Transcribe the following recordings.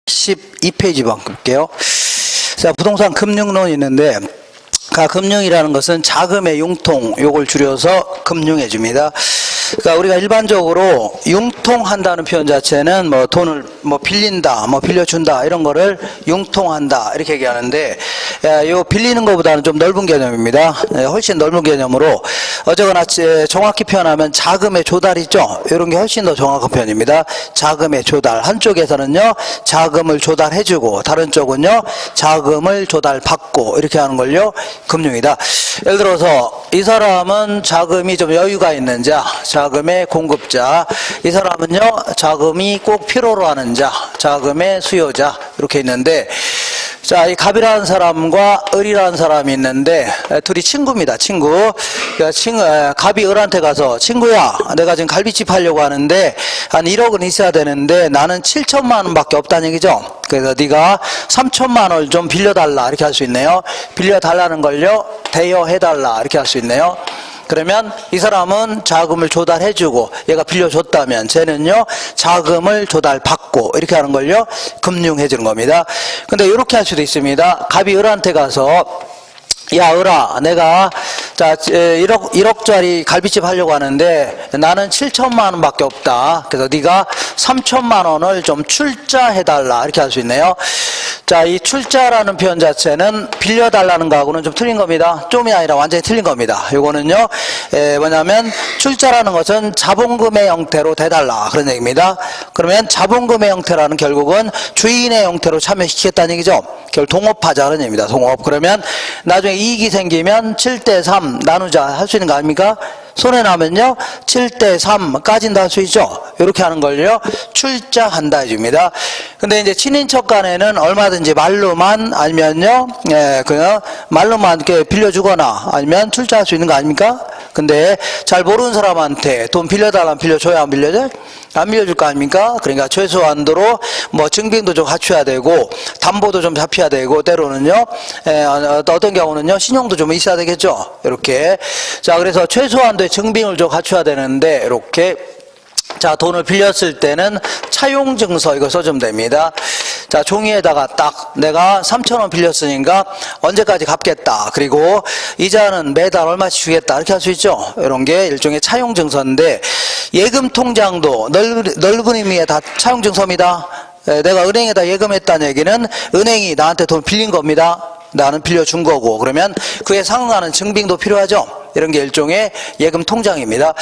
12페이지 볼게요. 자, 부동산 금융론이 있는데, 금융이라는 것은 자금의 융통, 요걸 줄여서 금융해 줍니다. 그러니까 우리가 일반적으로 융통한다는 표현 자체는 뭐 돈을 뭐 빌린다, 뭐 빌려준다 이런 거를 융통한다 이렇게 얘기하는데, 요 빌리는 것보다는 좀 넓은 개념입니다. 훨씬 넓은 개념으로 어쨌거나 정확히 표현하면 자금의 조달이죠. 이런 게 훨씬 더 정확한 표현입니다. 자금의 조달. 한쪽에서는요 자금을 조달해주고 다른 쪽은요 자금을 조달받고 이렇게 하는 걸요 금융이다. 예를 들어서 이 사람은 자금이 좀 여유가 있는 자, 자금의 공급자, 이 사람은요 자금이 꼭 필요로 하는 자, 자금의 수요자 이렇게 있는데, 자, 이 갑이라는 사람과 을이라는 사람이 있는데 둘이 친구입니다. 친구. 그러니까 갑이 을한테 가서 친구야, 내가 지금 갈비집 하려고 하는데 한 1억은 있어야 되는데 나는 7천만 원밖에 없다는 얘기죠. 그래서 네가 3천만 원을 좀 빌려달라 이렇게 할 수 있네요. 빌려달라는 걸요 대여해달라 이렇게 할 수 있네요. 그러면 이 사람은 자금을 조달해주고 얘가 빌려줬다면 쟤는요 자금을 조달받고 이렇게 하는 걸요 금융해주는 겁니다. 근데 이렇게 할 수도 있습니다. 갑이 을한테 가서 야 을아, 내가 자 1억짜리 갈비집 하려고 하는데 나는 7천만 원밖에 없다. 그래서 네가 3천만 원을 좀 출자해달라 이렇게 할 수 있네요. 자, 이 출자라는 표현 자체는 빌려달라는 거하고는 좀 틀린 겁니다. 좀이 아니라 완전히 틀린 겁니다. 요거는요 뭐냐면 출자라는 것은 자본금의 형태로 대달라 그런 얘기입니다. 그러면 자본금의 형태라는 결국은 주인의 형태로 참여시키겠다는 얘기죠. 결국 동업하자 그런 얘기입니다. 동업. 그러면 나중에 이익이 생기면 7대3 나누자 할 수 있는 거 아닙니까? 손해나면요 7대3까지도 할 수 있죠. 이렇게 하는 걸요 출자한다 해줍니다. 근데 이제 친인척 간에는 얼마든지 말로만 아니면요 그냥 말로만 이렇게 빌려주거나 아니면 출자할 수 있는 거 아닙니까? 근데 잘 모르는 사람한테 돈 빌려달라면 빌려줘야 안 빌려줘요? 안 빌려줄 거 아닙니까? 그러니까 최소한도로 뭐 증빙도 좀 갖춰야 되고 담보도 좀 잡혀야 되고 때로는요 어떤 경우는요 신용도 좀 있어야 되겠죠. 이렇게. 자, 그래서 최소한도의 증빙을 좀 갖춰야 되는데 이렇게 자, 돈을 빌렸을 때는 차용증서 이거 써주면 됩니다. 자, 종이에다가 딱 내가 3,000원 빌렸으니까 언제까지 갚겠다. 그리고 이자는 매달 얼마씩 주겠다. 이렇게 할 수 있죠. 이런 게 일종의 차용증서인데, 예금 통장도 넓은 의미의 다 차용증서입니다. 내가 은행에다 예금했다는 얘기는 은행이 나한테 돈 빌린 겁니다. 나는 빌려준 거고, 그러면 그에 상응하는 증빙도 필요하죠. 이런 게 일종의 예금 통장입니다.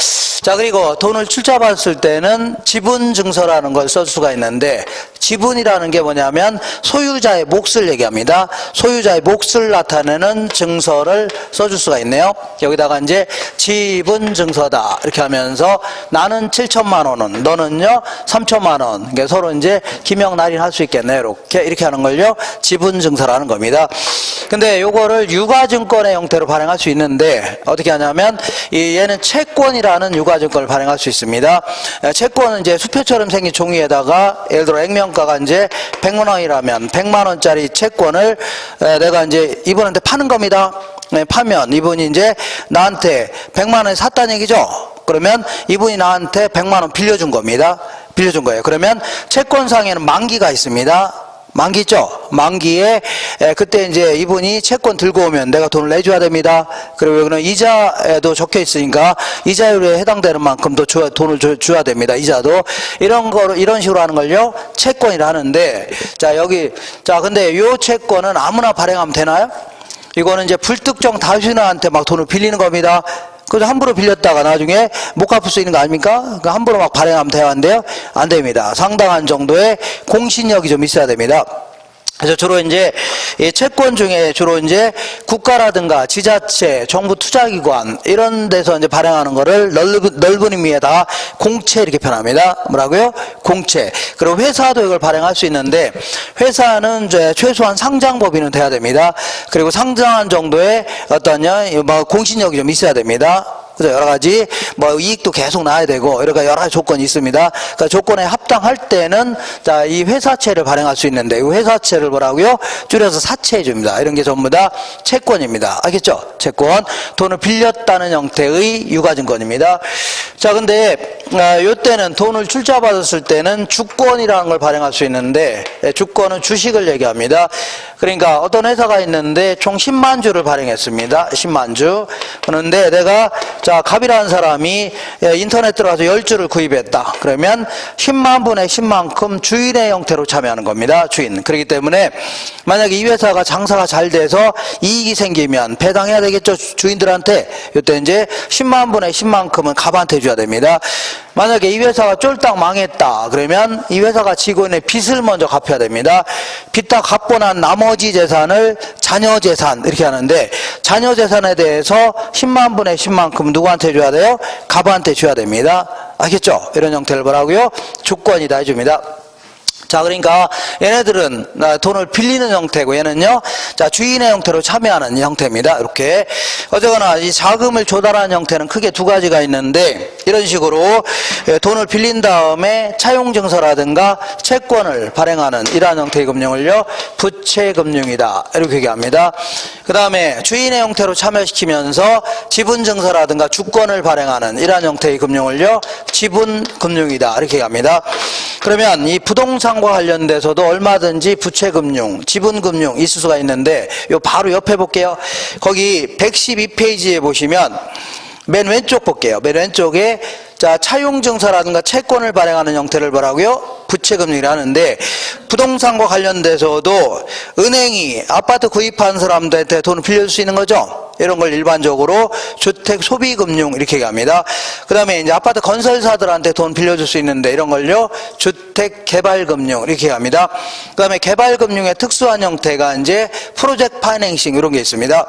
자, 그리고 돈을 출자받았을 때는 지분증서라는 걸 쓸 수가 있는데, 지분이라는 게 뭐냐면 소유자의 몫을 얘기합니다. 소유자의 몫을 나타내는 증서를 써줄 수가 있네요. 여기다가 이제 지분증서다 이렇게 하면서 나는 7천만 원은 너는요 3천만 원, 그러니까 서로 이제 기명날인 할 수 있겠네요. 이렇게 하는 걸요 지분증서라는 겁니다. 근데 요거를 유가증권의 형태로 발행할 수 있는데 어떻게 하냐면 얘는 채권이라는 유가증권을 발행할 수 있습니다. 채권은 이제 수표처럼 생긴 종이에다가 예를 들어 액면가가 이제 100만 원이라면 100만 원짜리 채권을 내가 이제 이분한테 파는 겁니다. 파면 이분이 이제 나한테 100만 원에 샀다는 얘기죠. 그러면 이분이 나한테 100만 원 빌려준 겁니다. 빌려준 거예요. 그러면 채권상에는 만기가 있습니다. 만기 있죠? 만기에 그때 이제 이분이 채권 들고 오면 내가 돈을 내줘야 됩니다. 그리고 여기는 이자에도 적혀 있으니까 이자율에 해당되는 만큼도 돈을 줘야 됩니다. 이자도 이런 식으로 하는 걸요 채권이라 하는데, 자 여기 자 근데 요 채권은 아무나 발행하면 되나요? 이거는 이제 불특정 다수인한테 막 돈을 빌리는 겁니다. 그래서 함부로 빌렸다가 나중에 못 갚을 수 있는 거 아닙니까? 함부로 막 발행하면 돼야 한대요? 안 됩니다. 상당한 정도의 공신력이 좀 있어야 됩니다. 그래서 주로 이제 이 채권 중에 주로 이제 국가라든가 지자체, 정부 투자기관 이런 데서 이제 발행하는 거를 넓은 의미에다가 공채 이렇게 표현합니다. 뭐라고요? 공채. 그리고 회사도 이걸 발행할 수 있는데 회사는 이제 최소한 상장법인은 돼야 됩니다. 그리고 상장한 정도의 어떤 공신력이 좀 있어야 됩니다. 그래서 여러 가지 뭐 이익도 계속 나야 되고 여러 가지 조건이 있습니다. 그러니까 조건에 합당할 때는 자, 이 회사채를 발행할 수 있는데 이 회사채를 뭐라고요? 줄여서 사채해 줍니다. 이런 게 전부 다 채권입니다. 알겠죠? 채권. 돈을 빌렸다는 형태의 유가증권입니다. 자, 근데 요때는 돈을 출자받았을 때는 주권이라는 걸 발행할 수 있는데 주권은 주식을 얘기합니다. 그러니까 어떤 회사가 있는데 총 10만 주를 발행했습니다. 10만 주. 그런데 내가 자, 갑이라는 사람이 인터넷 들어가서 10주를 구입했다. 그러면 10만 분의 10만큼 주인의 형태로 참여하는 겁니다. 주인. 그렇기 때문에 만약에 이 회사가 장사가 잘 돼서 이익이 생기면 배당해야 되겠죠. 주인들한테. 이때 이제 10만 분의 10만큼은 갑한테 줘야 됩니다. 만약에 이 회사가 쫄딱 망했다. 그러면 이 회사가 지고 있는 빚을 먼저 갚아야 됩니다. 빚 다 갚고 난 나머지 재산을 자녀 재산 이렇게 하는데 자녀 재산에 대해서 10만 분의 10만큼 누구한테 줘야 돼요? 갑한테 줘야 됩니다. 알겠죠? 이런 형태를 뭐라고요? 주권이다 해줍니다. 자, 그러니까 얘네들은 돈을 빌리는 형태고 얘는요, 자, 주인의 형태로 참여하는 형태입니다. 이렇게. 어쨌거나 이 자금을 조달하는 형태는 크게 두 가지가 있는데 이런 식으로 돈을 빌린 다음에 차용증서라든가 채권을 발행하는 이러한 형태의 금융을요, 부채금융이다. 이렇게 얘기합니다. 그 다음에 주인의 형태로 참여시키면서 지분증서라든가 주권을 발행하는 이러한 형태의 금융을요, 지분금융이다. 이렇게 얘기합니다. 그러면 이 부동산과 관련돼서도 얼마든지 부채금융, 지분금융 있을 수가 있는데 요 바로 옆에 볼게요. 거기 112페이지에 보시면 맨 왼쪽 볼게요. 맨 왼쪽에 자, 차용증서라든가 채권을 발행하는 형태를 뭐라고요? 부채금융이라 하는데 부동산과 관련돼서도 은행이 아파트 구입한 사람들한테 돈을 빌려줄 수 있는 거죠. 이런 걸 일반적으로 주택 소비금융 이렇게 얘기합니다. 그 다음에 이제 아파트 건설사들한테 돈 빌려줄 수 있는데 이런 걸요, 주택 개발금융 이렇게 얘기합니다. 그 다음에 개발금융의 특수한 형태가 이제 프로젝트 파이낸싱 이런 게 있습니다.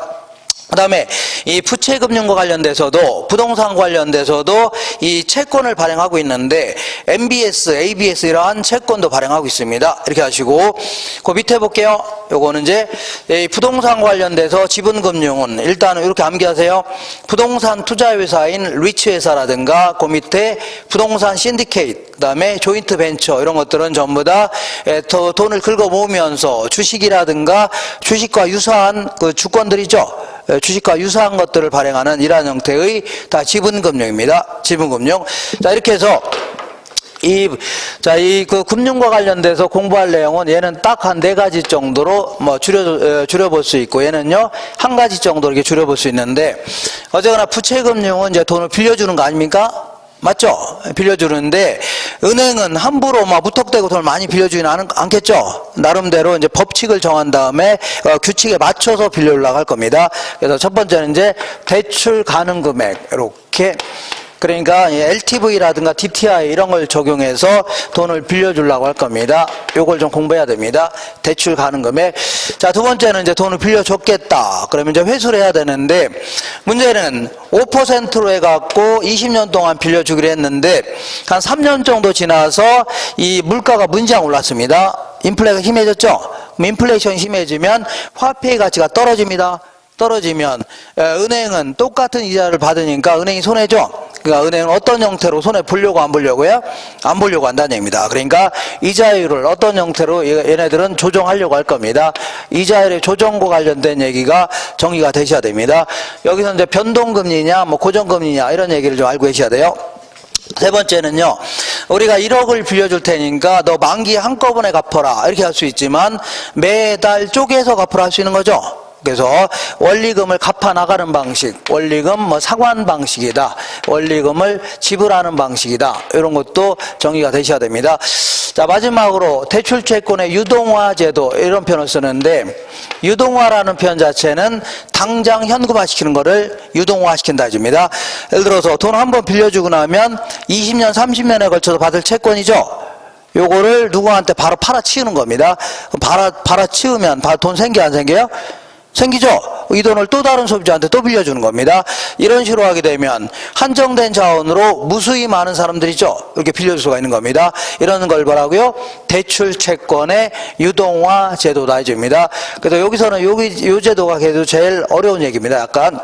그 다음에 이 부채금융과 관련돼서도 부동산 관련돼서도 이 채권을 발행하고 있는데 MBS, ABS 이러한 채권도 발행하고 있습니다. 이렇게 하시고 그 밑에 볼게요. 요거는 이제 이 부동산 관련돼서 지분금융은 일단은 이렇게 암기하세요. 부동산 투자회사인 리츠회사라든가 그 밑에 부동산 신디케이트 그 다음에 조인트 벤처 이런 것들은 전부 다 돈을 긁어 모으면서 주식이라든가 주식과 유사한 그 주권들이죠. 주식과 유사한 것들을 발행하는 이러한 형태의 다 지분금융입니다. 지분금융. 자, 이렇게 해서 그 금융과 관련돼서 공부할 내용은 얘는 딱 한 4가지 정도로 뭐 줄여볼 수 있고 얘는요, 1가지 정도로 이렇게 줄여볼 수 있는데 어쨌거나 부채금융은 이제 돈을 빌려주는 거 아닙니까? 맞죠? 빌려주는데 은행은 함부로 막 무턱대고 돈을 많이 빌려주지는 않겠죠? 나름대로 이제 법칙을 정한 다음에 규칙에 맞춰서 빌려주려고 할 겁니다. 그래서 첫 번째는 이제 대출 가능 금액 이렇게, 그러니까 LTV라든가 DTI 이런 걸 적용해서 돈을 빌려주려고 할 겁니다. 요걸 좀 공부해야 됩니다. 대출 가능 금액. 자, 두 번째는 이제 돈을 빌려줬겠다. 그러면 이제 회수를 해야 되는데 문제는 5%로 해갖고 20년 동안 빌려주기로 했는데 한 3년 정도 지나서 이 물가가 문장 올랐습니다. 인플레가 심해졌죠? 그럼 인플레이션이 심해지면 화폐의 가치가 떨어집니다. 떨어지면 은행은 똑같은 이자를 받으니까 은행이 손해죠. 그러니까 은행은 어떤 형태로 손해 보려고 안 보려고요? 안 보려고 한다는 얘기입니다. 그러니까 이자율을 어떤 형태로 얘네들은 조정하려고 할 겁니다. 이자율의 조정과 관련된 얘기가 정의가 되셔야 됩니다. 여기서 이제 변동금리냐 뭐 고정금리냐 이런 얘기를 좀 알고 계셔야 돼요. 세 번째는요, 우리가 1억을 빌려줄 테니까 너 만기에 한꺼번에 갚아라 이렇게 할 수 있지만 매달 쪼개서 갚아라 할 수 있는 거죠. 그래서 원리금을 갚아 나가는 방식, 원리금 뭐 상환 방식이다, 원리금을 지불하는 방식이다, 이런 것도 정의가 되셔야 됩니다. 자, 마지막으로 대출채권의 유동화 제도 이런 표현을 쓰는데 유동화라는 표현 자체는 당장 현금화시키는 거를 유동화시킨다 해줍니다. 예를 들어서 돈 한 번 빌려주고 나면 20년, 30년에 걸쳐서 받을 채권이죠. 요거를 누구한테 바로 팔아치우는 겁니다. 팔아치우면 돈 생겨 안 생겨요? 생기죠? 이 돈을 또 다른 소비자한테 또 빌려주는 겁니다. 이런 식으로 하게 되면 한정된 자원으로 무수히 많은 사람들이죠. 이렇게 빌려줄 수가 있는 겁니다. 이런 걸 뭐라고요? 대출 채권의 유동화 제도다 해줍니다. 그래서 여기서는 요 제도가 그래도 제일 어려운 얘기입니다. 약간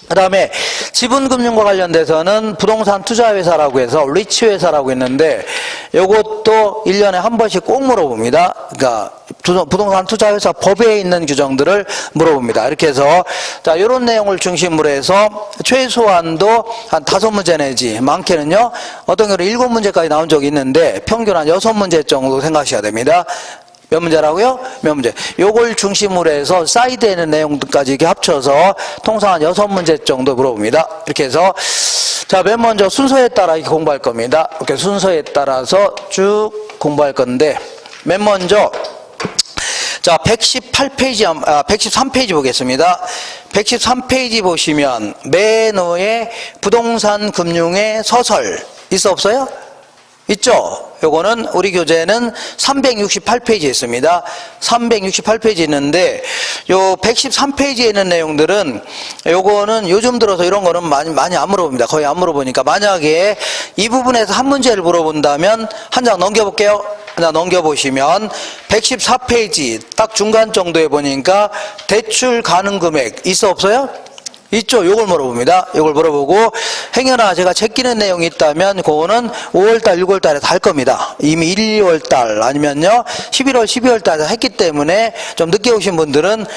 그 다음에 지분금융과 관련돼서는 부동산 투자회사라고 해서 리츠회사라고 있는데 요것도 1년에 한 번씩 꼭 물어봅니다. 그러니까 부동산 투자회사 법에 있는 규정들을 물어봅니다. 이렇게 해서 자 요런 내용을 중심으로 해서 최소한도 한 5문제 내지 많게는요 어떤 경우는 7문제까지 나온 적이 있는데 평균 한 6문제 정도 생각하셔야 됩니다. 몇 문제라고요? 몇 문제. 요걸 중심으로 해서 사이드에 있는 내용들까지 이렇게 합쳐서 통상 한 6문제 정도 물어봅니다. 이렇게 해서 자, 맨 먼저 순서에 따라 이렇게 공부할 겁니다. 이렇게 순서에 따라서 쭉 공부할 건데 맨 먼저 자, 113페이지 보겠습니다. 113페이지 보시면 맨 위에 부동산 금융의 서설 있어 없어요? 있죠? 요거는 우리 교재는 368페이지에 있습니다. 368페이지 있는데 요 113페이지에 있는 내용들은 요거는 요즘 들어서 이런 거는 많이 안 물어봅니다. 거의 안 물어보니까 만약에 이 부분에서 한 문제를 물어본다면 한 장 넘겨볼게요. 한 장 넘겨보시면 114페이지 딱 중간 정도에 보니까 대출 가능 금액 있어 없어요? 있죠. 요걸 물어봅니다. 요걸 물어보고 행여나 제가 제끼는 내용이 있다면 그거는 5월달, 6월달에 다 할 겁니다. 이미 1, 2월달 아니면요 11월, 12월달에 했기 때문에 좀 늦게 오신 분들은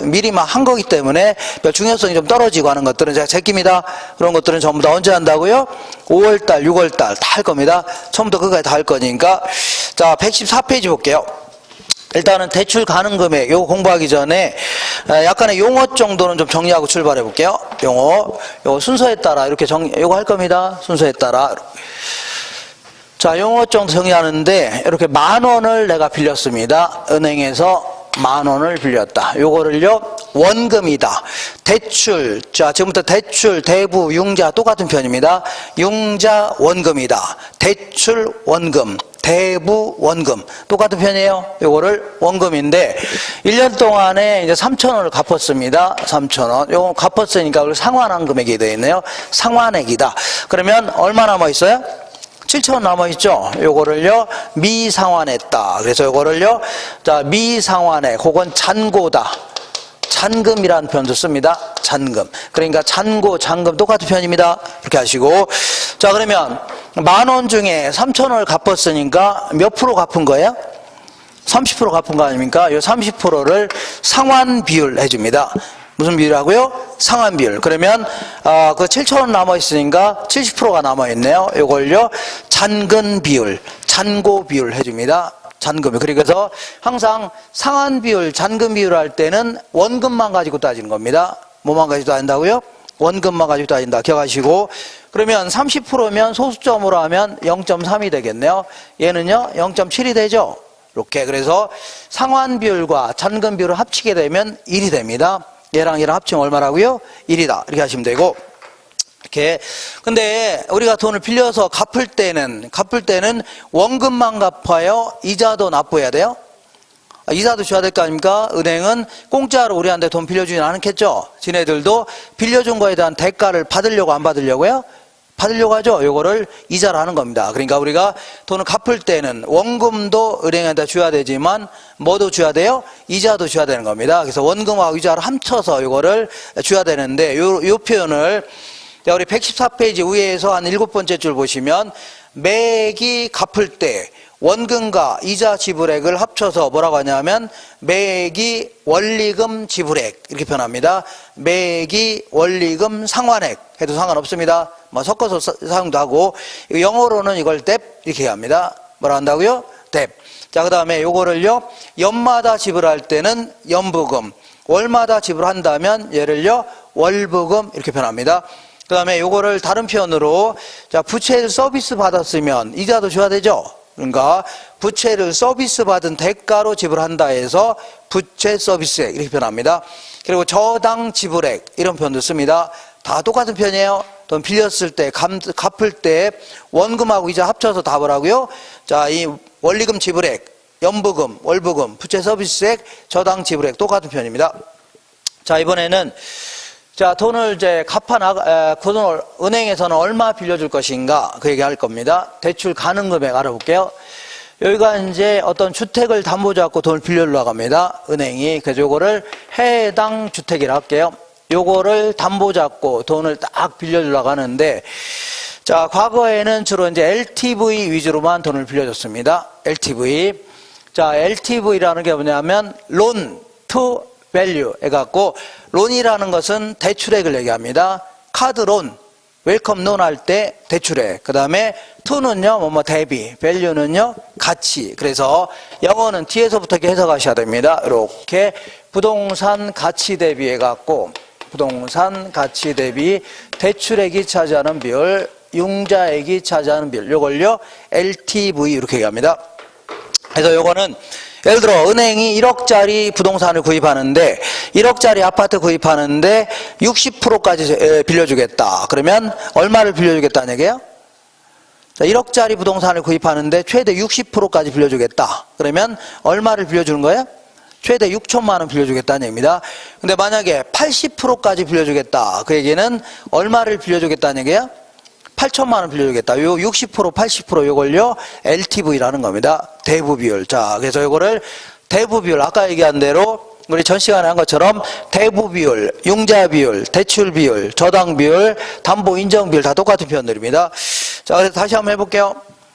미리만 한 거기 때문에 별 중요성이 좀 떨어지고 하는 것들은 제가 제낍니다. 그런 것들은 전부 다 언제 한다고요? 5월달, 6월달 다 할 겁니다. 처음부터 끝까지 다 할 거니까. 자, 114페이지 볼게요. 일단은 대출 가능 금액 요거 공부하기 전에 약간의 용어 정도는 좀 정리하고 출발해 볼게요. 요거 순서에 따라 이렇게 요거 할 겁니다. 순서에 따라. 자, 용어 정도 정리하는데 이렇게 10,000원을 내가 빌렸습니다. 은행에서 10,000원을 빌렸다. 요거를요 원금이다. 대출. 자, 지금부터 대출, 대부, 융자 똑같은 편입니다. 융자 원금이다. 대출 원금. 대부 원금 똑같은 편이에요. 요거를 원금인데 1년 동안에 이제 3,000원을 갚았습니다. 3,000원. 요거 갚았으니까 그걸 상환한 금액이 되어 있네요. 상환액이다. 그러면 얼마 남아 있어요? 7,000원 남아 있죠. 요거를요 미상환했다. 그래서 요거를요 자 미상환액 혹은 잔고다. 잔금이라는 표현도 씁니다. 잔금. 그러니까 잔고, 잔금 똑같은 편입니다. 이렇게 하시고. 자, 그러면 10,000원 중에 3,000원을 갚았으니까 몇 프로 갚은 거예요? 30% 갚은 거 아닙니까? 이 30%를 상환 비율 해줍니다. 무슨 비율하고요? 상환 비율. 그러면 그 7,000원 남아있으니까 70%가 남아있네요. 이걸요 잔금 비율, 잔고 비율 해줍니다. 잔금. 그래서 항상 상환 비율, 잔금 비율 할 때는 원금만 가지고 따지는 겁니다. 뭐만 가지고 따진다고요? 원금만 가지고 따진다. 기억하시고. 그러면 30%면 소수점으로 하면 0.3이 되겠네요. 얘는요 0.7이 되죠. 이렇게. 그래서 상환 비율과 잔금 비율을 합치게 되면 1이 됩니다. 얘랑 얘랑 합치면 얼마라고요? 1이다. 이렇게 하시면 되고. 이렇게. 근데 우리가 돈을 빌려서 갚을 때는 원금만 갚아요? 이자도 납부해야 돼요? 이자도 줘야 될 거 아닙니까? 은행은 공짜로 우리한테 돈 빌려주진 않겠죠? 지네들도 빌려준 거에 대한 대가를 받으려고 안 받으려고요? 받으려고 하죠? 요거를 이자를 하는 겁니다. 그러니까 우리가 돈을 갚을 때는 원금도 은행한테 줘야 되지만 뭐도 줘야 돼요? 이자도 줘야 되는 겁니다. 그래서 원금하고 이자를 합쳐서 요거를 줘야 되는데 요 표현을 우리 114페이지 위에서 한 7번째 줄 보시면 매기 갚을 때 원금과 이자 지불액을 합쳐서 뭐라고 하냐면 매기 원리금 지불액 이렇게 표현합니다. 매기 원리금 상환액 해도 상관없습니다. 뭐 섞어서 사용도 하고 영어로는 이걸 debt 이렇게 합니다. 뭐라 한다고요? debt. 자, 그 다음에 요거를요 연마다 지불할 때는 연부금, 월마다 지불한다면 얘를요 월부금 이렇게 표현합니다. 그 다음에 요거를 다른 표현으로 자 부채를 서비스 받았으면 이자도 줘야 되죠. 그러니까 부채를 서비스 받은 대가로 지불한다 해서 부채 서비스액 이렇게 표현합니다. 그리고 저당 지불액 이런 표현도 씁니다. 다 똑같은 편이에요. 돈 빌렸을 때 갚을 때 원금하고 이자 합쳐서 다 뭐라고요? 자, 이 원리금 지불액, 연부금, 월부금, 부채 서비스액, 저당 지불액 똑같은 편입니다. 자, 이번에는 자, 돈을 이제 그 돈을 은행에서는 얼마 빌려줄 것인가 그 얘기 할 겁니다. 대출 가능 금액 알아볼게요. 여기가 이제 어떤 주택을 담보 잡고 돈을 빌려주려고 합니다. 은행이. 그래서 요거를 해당 주택이라 할게요. 요거를 담보 잡고 돈을 딱 빌려주려고 하는데, 자, 과거에는 주로 이제 LTV 위주로만 돈을 빌려줬습니다. LTV. 자, LTV라는 게 뭐냐면, loan to value 해갖고, 론이라는 것은 대출액을 얘기합니다. 카드론, 웰컴 론 할 때 대출액. 그 다음에 to는요, 대비, value는요, 가치. 그래서 영어는 뒤에서부터 이렇게 해석하셔야 됩니다. 이렇게 부동산 가치 대비 해갖고, 부동산 가치 대비 대출액이 차지하는 비율, 융자액이 차지하는 비율, 요걸요 LTV 이렇게 얘기합니다. 그래서 요거는 예를 들어 은행이 1억짜리 부동산을 구입하는데 1억짜리 아파트 구입하는데 60%까지 빌려주겠다. 그러면 얼마를 빌려주겠다는 얘기예요? 자, 1억짜리 부동산을 구입하는데 최대 60%까지 빌려주겠다. 그러면 얼마를 빌려주는 거예요? 최대 6천만 원 빌려주겠다는 얘기입니다. 근데 만약에 80%까지 빌려주겠다. 그 얘기는 얼마를 빌려주겠다는 얘기예요? 8천만 원 빌려주겠다. 요 60%, 80% 요걸요 LTV라는 겁니다. 대부 비율. 자, 그래서 요거를 대부 비율, 아까 얘기한 대로 우리 전 시간에 한 것처럼 대부 비율, 융자 비율, 대출 비율, 저당 비율, 담보 인정 비율 다 똑같은 표현들입니다. 자, 그래서 다시 한번 해볼게요.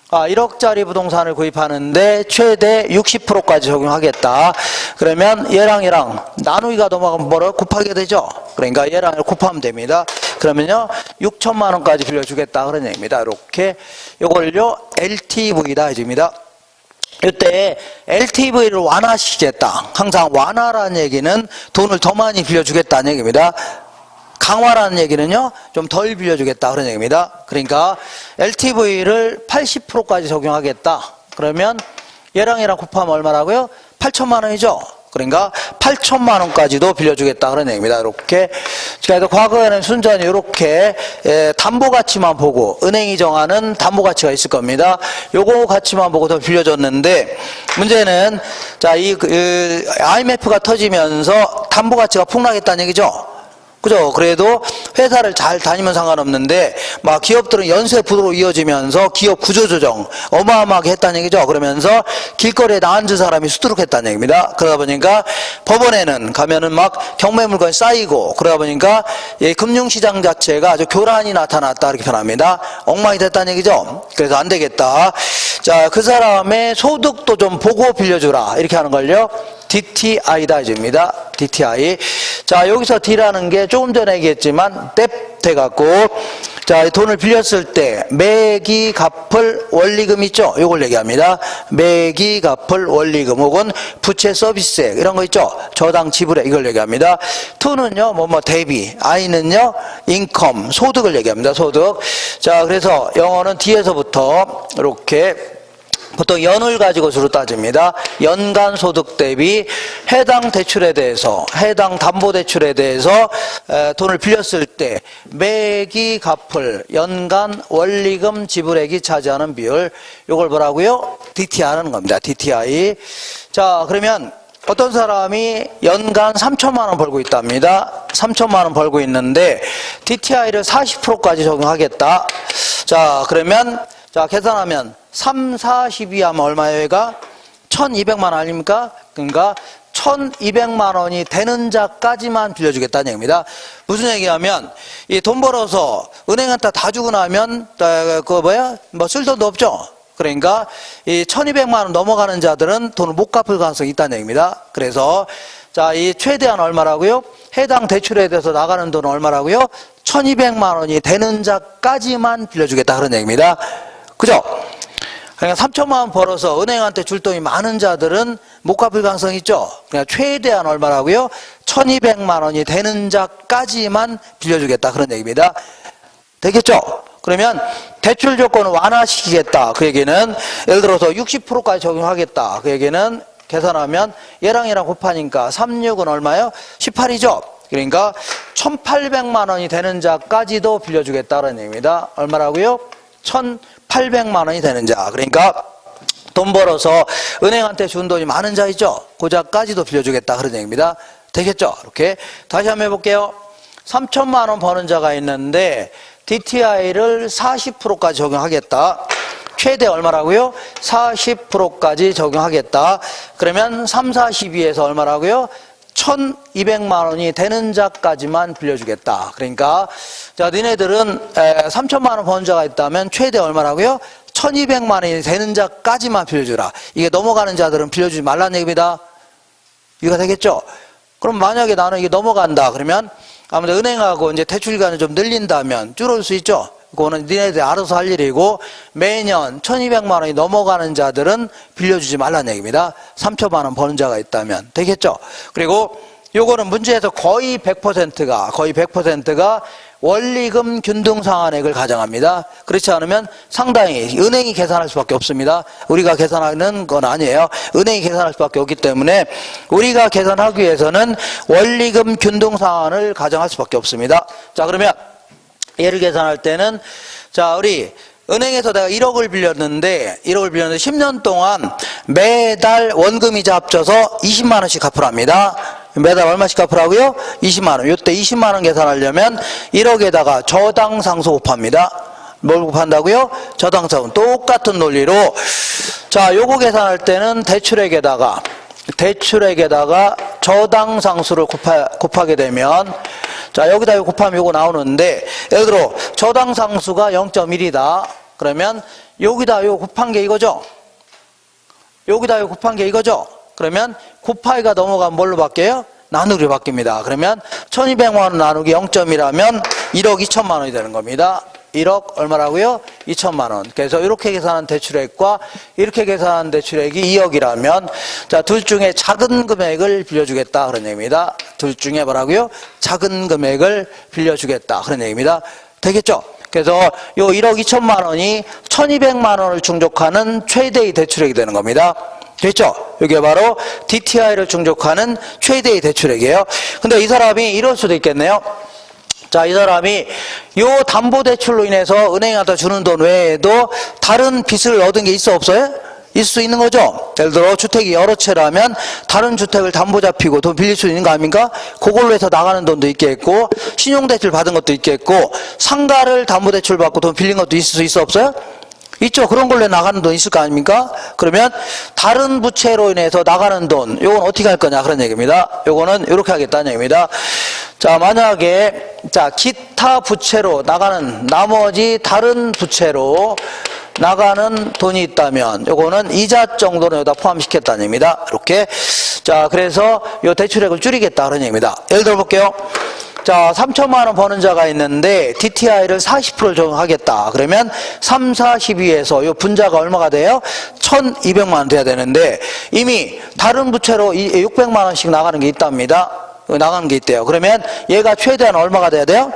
1억짜리 부동산을 구입하는데 최대 60%까지 적용하겠다. 그러면 얘랑 나누기가 넘어가면 뭐를 곱하게 되죠? 그러니까 얘랑 곱하면 됩니다. 그러면요 6천만 원까지 빌려주겠다 그런 얘기입니다. 이렇게 이걸요 LTV다 해줍니다. 이때 LTV를 완화시키겠다. 항상 완화라는 얘기는 돈을 더 많이 빌려주겠다는 얘기입니다. 강화라는 얘기는요 좀 덜 빌려주겠다 그런 얘기입니다. 그러니까 LTV를 80%까지 적용하겠다. 그러면 얘랑 곱하면 얼마라고요? 8천만 원이죠. 그러니까 8천만 원까지도 빌려주겠다 그런 얘기입니다. 이렇게. 그래서 과거에는 순전히 이렇게 담보 가치만 보고 은행이 정하는 담보 가치가 있을 겁니다. 요거 가치만 보고 더 빌려줬는데 문제는 자, IMF가 터지면서 담보 가치가 폭락했다는 얘기죠. 그죠? 그래도 회사를 잘 다니면 상관없는데 막 기업들은 연쇄 부도로 이어지면서 기업 구조조정 어마어마하게 했다는 얘기죠. 그러면서 길거리에 나앉은 사람이 수두룩했다는 얘기입니다. 그러다 보니까 법원에는 가면은 막 경매 물건이 쌓이고 그러다 보니까 금융시장 자체가 아주 교란이 나타났다 이렇게 표현합니다. 엉망이 됐다는 얘기죠. 그래서 안 되겠다. 자, 그 사람의 소득도 좀 보고 빌려주라 이렇게 하는 걸요 DTI다 해줍니다. DTI. 자, 여기서 D라는 게 조금 전에 얘기했지만 뎁 돼갖고 자, 돈을 빌렸을 때 매기 갚을 원리금 있죠? 요걸 얘기합니다. 매기 갚을 원리금 혹은 부채 서비스액 이런 거 있죠? 저당 지불액 이걸 얘기합니다. to는요 대비, I는요 인컴 소득을 얘기합니다. 소득. 자, 그래서 영어는 뒤에서부터 이렇게 보통 연을 가지고 주로 따집니다. 연간 소득 대비 해당 대출에 대해서, 해당 담보대출에 대해서 돈을 빌렸을 때 매기 갚을 연간 원리금 지불액이 차지하는 비율, 이걸 뭐라고요? DTI 하는 겁니다. DTI. 자, 그러면 어떤 사람이 연간 3천만 원 벌고 있답니다. 3천만 원 벌고 있는데 DTI를 40%까지 적용하겠다. 자, 그러면 자, 계산하면 3, 40이 하면 얼마예요? 얘가 1200만 원 아닙니까? 그러니까 1200만 원이 되는 자까지만 빌려주겠다는 얘기입니다. 무슨 얘기냐면 이 돈 벌어서 은행한테 다 주고 나면 쓸 돈도 없죠. 그러니까 이 1200만 원 넘어가는 자들은 돈을 못 갚을 가능성이 있다는 얘기입니다. 그래서 자, 이 최대한 얼마라고요? 해당 대출에 대해서 나가는 돈은 얼마라고요? 1200만 원이 되는 자까지만 빌려주겠다 그런 얘기입니다. 그죠? 그러니까 3천만 원 벌어서 은행한테 줄 돈이 많은 자들은 못 갚을 가능성이 있죠. 그러니까 최대한 얼마라고요? 1200만 원이 되는 자까지만 빌려주겠다 그런 얘기입니다. 되겠죠? 그러면 대출 조건을 완화시키겠다. 그 얘기는 예를 들어서 60%까지 적용하겠다. 그 얘기는 계산하면 얘랑 곱하니까 36은 얼마예요? 18이죠. 그러니까 1800만 원이 되는 자까지도 빌려주겠다는 얘기입니다. 얼마라고요? 1800만 원이 되는 자. 그러니까 돈 벌어서 은행한테 준 돈이 많은 자 있죠? 그 자까지도 빌려주겠다 그런 얘기입니다. 되겠죠? 이렇게 다시 한번 해볼게요. 3천만 원 버는 자가 있는데 DTI를 40%까지 적용하겠다. 최대 얼마라고요? 40%까지 적용하겠다. 그러면 3, 42에서 얼마라고요? 1200만 원이 되는 자까지만 빌려주겠다. 그러니까 자, 너네들은 3천만 원 버는 자가 있다면 최대 얼마라고요? 1200만 원이 되는 자까지만 빌려주라. 이게 넘어가는 자들은 빌려주지 말라는 얘기입니다. 이해가 되겠죠? 그럼 만약에 나는 이게 넘어간다 그러면 아무튼 은행하고 이제 대출 기간을 좀 늘린다면 줄어들 수 있죠. 그거는 니네들 알아서 할 일이고 매년 1200만 원이 넘어가는 자들은 빌려주지 말라는 얘기입니다. 3천만 원 버는 자가 있다면 되겠죠. 그리고 요거는 문제에서 거의 100%가 원리금 균등상환액을 가정합니다. 그렇지 않으면 상당히 은행이 계산할 수밖에 없습니다. 우리가 계산하는 건 아니에요. 은행이 계산할 수밖에 없기 때문에 우리가 계산하기 위해서는 원리금 균등상환을 가정할 수밖에 없습니다. 자, 그러면 얘를 계산할 때는 자, 우리 은행에서 내가 1억을 빌렸는데 10년 동안 매달 원금이자 합쳐서 20만 원씩 갚으랍니다. 매달 얼마씩 갚으라고요? 20만 원. 이때 20만 원 계산하려면 1억에다가 저당상수 곱합니다. 뭘 곱한다고요? 저당상수. 똑같은 논리로 자, 요거 계산할 때는 대출액에다가 저당상수를 곱하게 되면 자, 여기다 이거 곱하면 요거 나오는데 예를 들어 저당상수가 0.1이다. 그러면 여기다 이거 곱한 게 이거죠? 그러면 곱하기가 넘어가면 뭘로 바뀌어요? 나누기로 바뀝니다. 그러면 1200만 원 나누기 0.1하면 1억 2천만 원이 되는 겁니다. 1억 얼마라고요? 2천만 원. 그래서 이렇게 계산한 대출액과 이렇게 계산한 대출액이 2억이라면 자, 둘 중에 작은 금액을 빌려주겠다 그런 얘기입니다. 둘 중에 뭐라고요? 작은 금액을 빌려주겠다 그런 얘기입니다. 되겠죠? 그래서 요 1억 2천만 원이 1200만 원을 충족하는 최대의 대출액이 되는 겁니다. 됐죠? 이게 바로 DTI를 충족하는 최대의 대출액이에요. 근데 이 사람이 이럴 수도 있겠네요. 자, 이 사람이 요 담보대출로 인해서 은행한테 주는 돈 외에도 다른 빚을 얻은 게 있어 없어요? 있을 수 있는 거죠. 예를 들어 주택이 여러 채라면 다른 주택을 담보 잡히고 돈 빌릴 수 있는 거 아닙니까? 그걸로 해서 나가는 돈도 있겠고 신용대출 받은 것도 있겠고 상가를 담보대출 받고 돈 빌린 것도 있을 수 있어 없어요? 있죠. 그런 걸로 나가는 돈 있을 거 아닙니까? 그러면 다른 부채로 인해서 나가는 돈 요건 어떻게 할 거냐 그런 얘기입니다. 요거는 이렇게 하겠다는 얘기입니다. 자, 만약에 자, 기타 부채로 나가는 나머지 다른 부채로 나가는 돈이 있다면 요거는 이자 정도는 여기다 포함시켰다는 얘기입니다. 이렇게. 자, 그래서 요 대출액을 줄이겠다 그런 얘기입니다. 예를 들어 볼게요. 자, 3천만 원 버는 자가 있는데 DTI를 40% 적용하겠다. 그러면 3, 42에서 요 분자가 얼마가 돼요? 1200만 원 돼야 되는데 이미 다른 부채로 600만 원씩 나가는 게 있답니다. 나가는 게 있대요. 그러면 얘가 최대한 얼마가 돼야 돼요?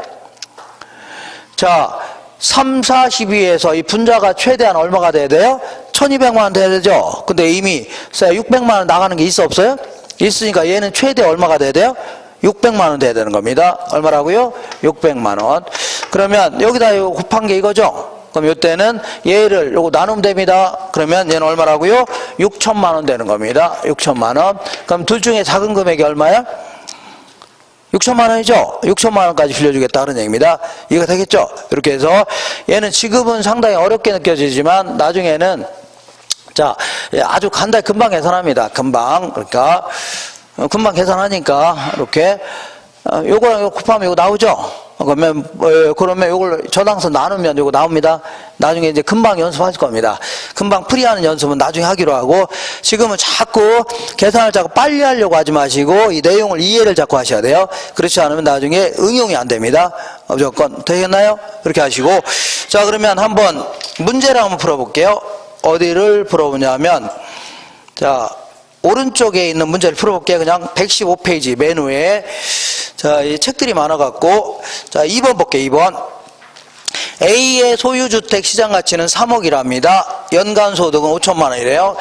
자, 3, 42에서 이 분자가 최대한 얼마가 돼야 돼요? 1200만 원 돼야 되죠. 근데 이미 600만 원 나가는 게 있어 없어요? 있으니까 얘는 최대 얼마가 돼야 돼요? 600만 원 돼야 되는 겁니다. 얼마라고요? 600만 원. 그러면 여기다 이거 곱한 게 이거죠? 그럼 이때는 얘를 요거 나누면 됩니다. 그러면 얘는 얼마라고요? 6천만 원 되는 겁니다. 6천만 원. 그럼 둘 중에 작은 금액이 얼마야? 6천만 원이죠? 6천만 원까지 빌려주겠다 그런 얘기입니다. 이해가 되겠죠? 이렇게 해서 얘는 지금은 상당히 어렵게 느껴지지만 나중에는 자, 아주 간단히 금방 계산합니다. 금방. 그러니까 금방 계산하니까 이렇게 요거랑 요거 곱하면 이거 나오죠? 그러면 요걸 저당선 나누면 요거 나옵니다. 나중에 이제 금방 연습하실 겁니다. 금방 풀이하는 연습은 나중에 하기로 하고 지금은 자꾸 계산을 자꾸 빨리 하려고 하지 마시고 이 내용을 이해를 자꾸 하셔야 돼요. 그렇지 않으면 나중에 응용이 안 됩니다. 무조건 되겠나요? 그렇게 하시고 자, 그러면 한번 문제를 한번 풀어볼게요. 어디를 풀어보냐면 자, 오른쪽에 있는 문제를 풀어볼게요. 그냥 115페이지 맨 위에. 자, 이 책들이 많아갖고. 자, 2번 볼게요. 2번. A의 소유주택 시장가치는 3억이랍니다. 연간 소득은 5천만 원이래요.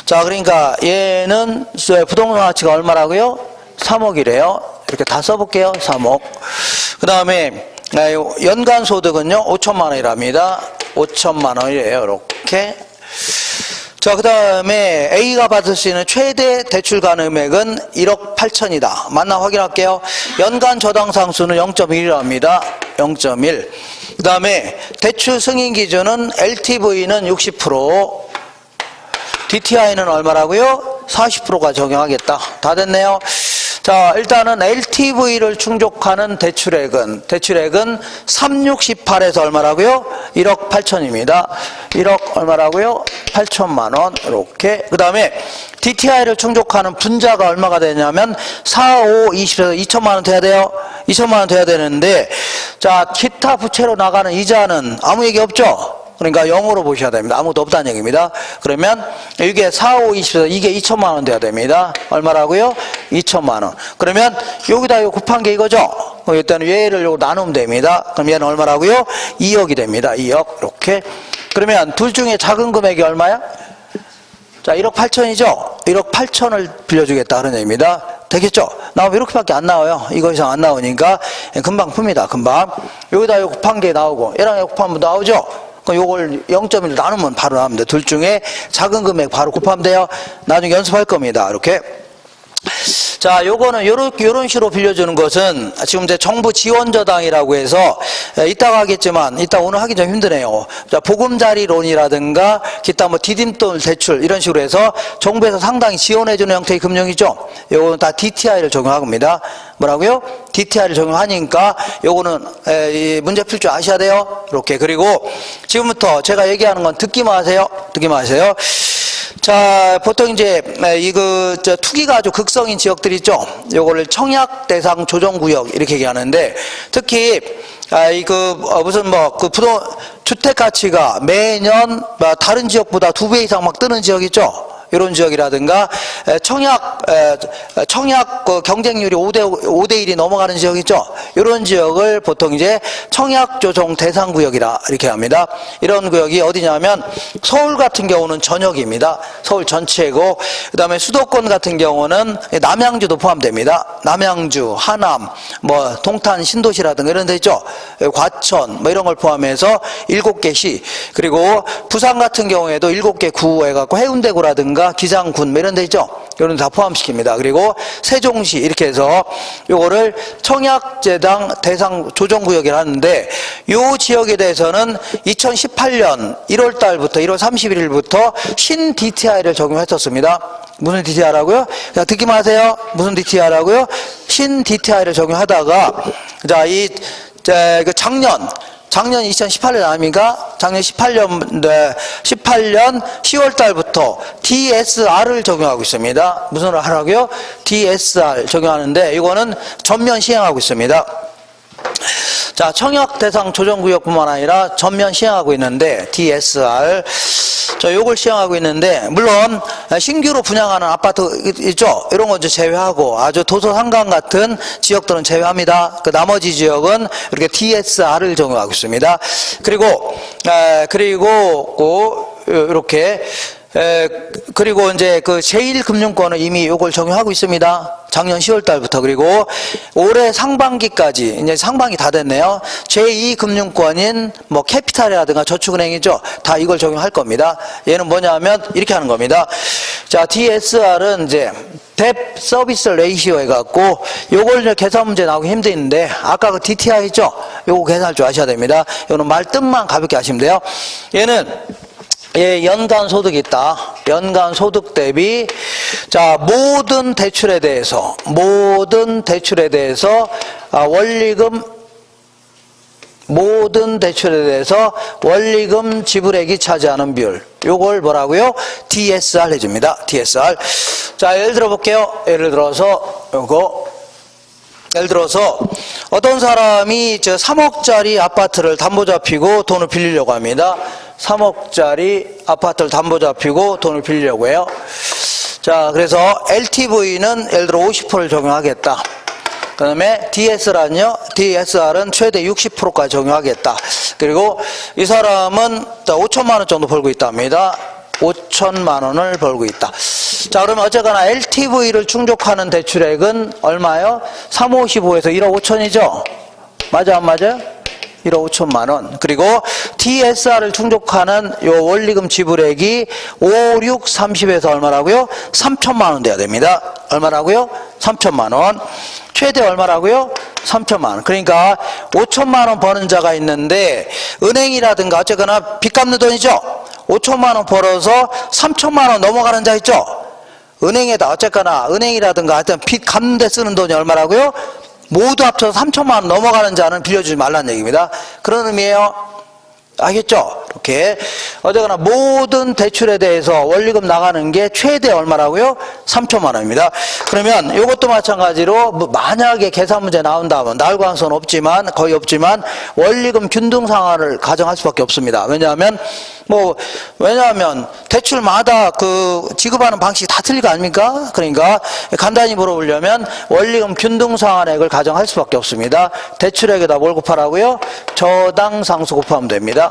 자, 그러니까 얘는 부동산 가치가 얼마라고요? 3억이래요. 이렇게 다 써볼게요. 3억. 그 다음에 연간 소득은요? 5천만 원이랍니다. 5천만 원이래요. 이렇게. 자, 그 다음에 A가 받을 수 있는 최대 대출 가능액은 1억 8천이다. 맞나 확인할게요. 연간 저당상수는 0.1이랍니다. 0.1. 그 다음에 대출 승인 기준은 LTV는 60%, DTI는 얼마라고요? 40%가 적용하겠다. 다 됐네요. 자, 일단은 LTV를 충족하는 대출액은 3618에서 얼마라고요? 1억 8천입니다. 1억 얼마라고요? 8천만 원. 이렇게. 그 다음에 DTI를 충족하는 분자가 얼마가 되냐면 4, 5, 20에서 2천만 원 돼야 돼요. 2천만 원 돼야 되는데, 자, 기타 부채로 나가는 이자는 아무 얘기 없죠? 그러니까 0으로 보셔야 됩니다. 아무것도 없다는 얘기입니다. 그러면 이게 4, 5, 20에서 이게 2천만 원 돼야 됩니다. 얼마라고요? 2천만 원. 그러면 여기다 이거 곱한 게 이거죠? 일단 얘를 요거 나누면 됩니다. 그럼 얘는 얼마라고요? 2억이 됩니다. 2억. 이렇게. 그러면 둘 중에 작은 금액이 얼마야? 자, 1억 8천이죠? 1억 8천을 빌려주겠다 그런 얘기입니다. 되겠죠? 나오면 이렇게밖에 안 나와요. 이거 이상 안 나오니까 금방 풉니다. 금방. 여기다 이거 곱한 게 나오고 얘랑 곱하면 나오죠? 그럼 요걸 0.1 나누면 바로 나옵니다. 둘 중에 작은 금액 바로 곱하면 돼요. 나중에 연습할 겁니다. 이렇게. 자, 요거는 요런 식으로 빌려주는 것은 지금 이제 정부 지원저당이라고 해서 이따가 하겠지만 이따 오늘 하기 좀 힘드네요. 자, 보금자리론이라든가 기타 뭐 디딤돌 대출 이런 식으로 해서 정부에서 상당히 지원해주는 형태의 금융이죠. 요거는 다 DTI를 적용합니다. 뭐라고요? DTI를 적용하니까 요거는 이 문제 풀 줄 아셔야 돼요. 이렇게. 그리고 지금부터 제가 얘기하는 건 듣기만 하세요. 듣기만 하세요. 자, 보통 이제 투기가 아주 극성인 지역들 있죠. 요거를 청약 대상 조정구역 이렇게 얘기하는데, 특히 주택 가치가 매년 다른 지역보다 2배 이상 막 뜨는 지역 있죠. 이런 지역이라든가 청약 경쟁률이 5대 1이 넘어가는 지역 있죠. 이런 지역을 보통 이제 청약 조정 대상 구역이라 이렇게 합니다. 이런 구역이 어디냐면 서울 같은 경우는 전역입니다. 서울 전체고, 그다음에 수도권 같은 경우는 남양주도 포함됩니다. 남양주, 하남, 뭐 동탄 신도시라든가 이런 데 있죠. 과천 뭐 이런 걸 포함해서 7개 시, 그리고 부산 같은 경우에도 7개 구 해갖고 해운대구라든가 기장군 뭐 이런 데 있죠. 이런 데 다 포함시킵니다. 그리고 세종시 이렇게 해서 요거를 청약재당 대상 조정구역이라 하는데, 요 지역에 대해서는 2018년 1월 달부터 1월 31일부터 신 DTI를 적용했었습니다. 무슨 DTI라고요? 자, 듣기만 하세요. 무슨 DTI라고요? 신 DTI를 적용하다가, 자, 작년 2018년 아닙니까? 작년 18년 10월 달부터 DSR을 적용하고 있습니다. 무슨 걸 하라고요? DSR 적용하는데, 이거는 전면 시행하고 있습니다. 자, 청약 대상 조정구역뿐만 아니라 전면 시행하고 있는데, DSR. 자, 요걸 시행하고 있는데, 물론 신규로 분양하는 아파트 있죠. 이런 건 제외하고 아주 도서 상강 같은 지역들은 제외합니다. 그 나머지 지역은 이렇게 DSR을 적용하고 있습니다. 그리고 이렇게 그리고 이제 그 제1금융권은 이미 요걸 적용하고 있습니다. 작년 10월 달부터. 그리고 올해 상반기까지, 이제 상반기 다 됐네요. 제2금융권인 뭐 캐피탈이라든가 저축은행이죠. 다 이걸 적용할 겁니다. 얘는 뭐냐면 이렇게 하는 겁니다. 자, DSR은 이제 뎁 서비스 레이시오 해갖고 요걸 이제 계산 문제 나오기 힘든데, 아까 그 DTI 있죠? 요거 계산할 줄 아셔야 됩니다. 요거는 말 뜻만 가볍게 하시면 돼요. 얘는 연간 소득이 있다. 연간 소득 대비, 자, 모든 대출에 대해서 원리금 지불액이 차지하는 비율, 요걸 뭐라고요? DSR 해줍니다. DSR. 자, 예를 들어 볼게요. 예를 들어서 어떤 사람이 3억짜리 아파트를 담보 잡히고 돈을 빌리려고 합니다. 3억짜리 아파트를 담보 잡히고 돈을 빌리려고 해요. 자, 그래서 LTV는 예를 들어 50%를 적용하겠다. 그 다음에 DSR은 최대 60%까지 적용하겠다. 그리고 이 사람은 5천만 원 정도 벌고 있답니다. 5천만 원을 벌고 있다. 자, 그러면 어쨌거나 LTV를 충족하는 대출액은 얼마요? 355에서 1억 5천이죠? 맞아, 안 맞아요? 1억 5천만 원. 그리고 DSR을 충족하는 요 원리금 지불액이 5, 6, 30에서 얼마라고요? 3천만 원 돼야 됩니다. 얼마라고요? 3천만 원. 최대 얼마라고요? 3천만 원. 그러니까 5천만 원 버는 자가 있는데, 은행이라든가 어쨌거나 빚 갚는 돈이죠? 5천만 원 벌어서 3천만 원 넘어가는 자 있죠? 은행에다 어쨌거나 은행이라든가 하여튼 빚 갚는 데 쓰는 돈이 얼마라고요? 모두 합쳐서 3천만 원 넘어가는 자는 빌려주지 말라는 얘기입니다. 그런 의미예요. 알겠죠? 이렇게 어쨌거나 모든 대출에 대해서 원리금 나가는 게 최대 얼마라고요? 3천만 원입니다. 그러면 이것도 마찬가지로 만약에 계산 문제 나온다면 나올 가능성은 없지만 거의 없지만 원리금 균등 상환을 가정할 수밖에 없습니다. 왜냐하면 대출마다 그 지급하는 방식이 다 틀릴 거 아닙니까? 그러니까 간단히 물어보려면 원리금 균등 상환액을 가정할 수밖에 없습니다. 대출액에다 뭘 곱하라고요? 저당 상수 곱하면 됩니다.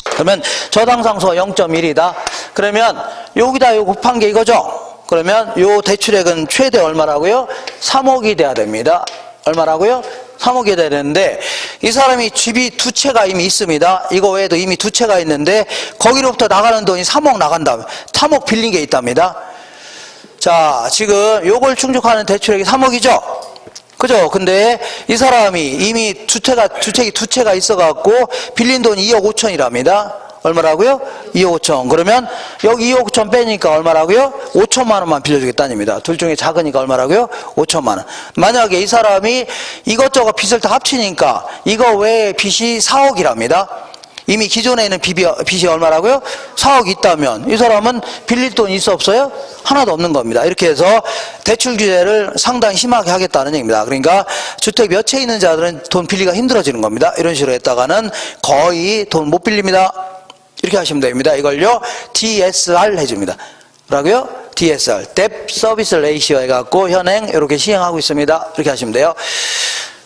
그러면 저당 상수가 0.1이다. 그러면 여기다 요 곱한 게 이거죠. 그러면 요 대출액은 최대 얼마라고요? 3억이 돼야 됩니다. 얼마라고요? 3억이 돼야 되는데 이 사람이 집이 두 채가 이미 있습니다. 이거 외에도 이미 두 채가 있는데 거기로부터 나가는 돈이 3억 나간다. 3억 빌린 게 있답니다. 자, 지금 요걸 충족하는 대출액이 3억이죠. 그죠? 근데 이 사람이 이미 주택이 두 채가 있어갖고 빌린 돈이 2억 5천이랍니다. 얼마라고요? 2억 5천. 그러면 여기 2억 5천 빼니까 얼마라고요? 5천만 원만 빌려주겠다는 얘기입니다. 둘 중에 작으니까 얼마라고요? 5천만 원. 만약에 이 사람이 이것저것 빚을 다 합치니까 이거 외에 빚이 4억이랍니다. 이미 기존에 있는 빚이 얼마라고요? 4억 있다면 이 사람은 빌릴 돈이 있어 없어요? 하나도 없는 겁니다. 이렇게 해서 대출 규제를 상당히 심하게 하겠다는 얘기입니다. 그러니까 주택 몇 채 있는 자들은 돈 빌리기가 힘들어지는 겁니다. 이런 식으로 했다가는 거의 돈 못 빌립니다. 이렇게 하시면 됩니다. 이걸요 DSR 해줍니다. 뭐라고요? DSR, Debt Service Ratio 해갖고 현행 이렇게 시행하고 있습니다. 이렇게 하시면 돼요.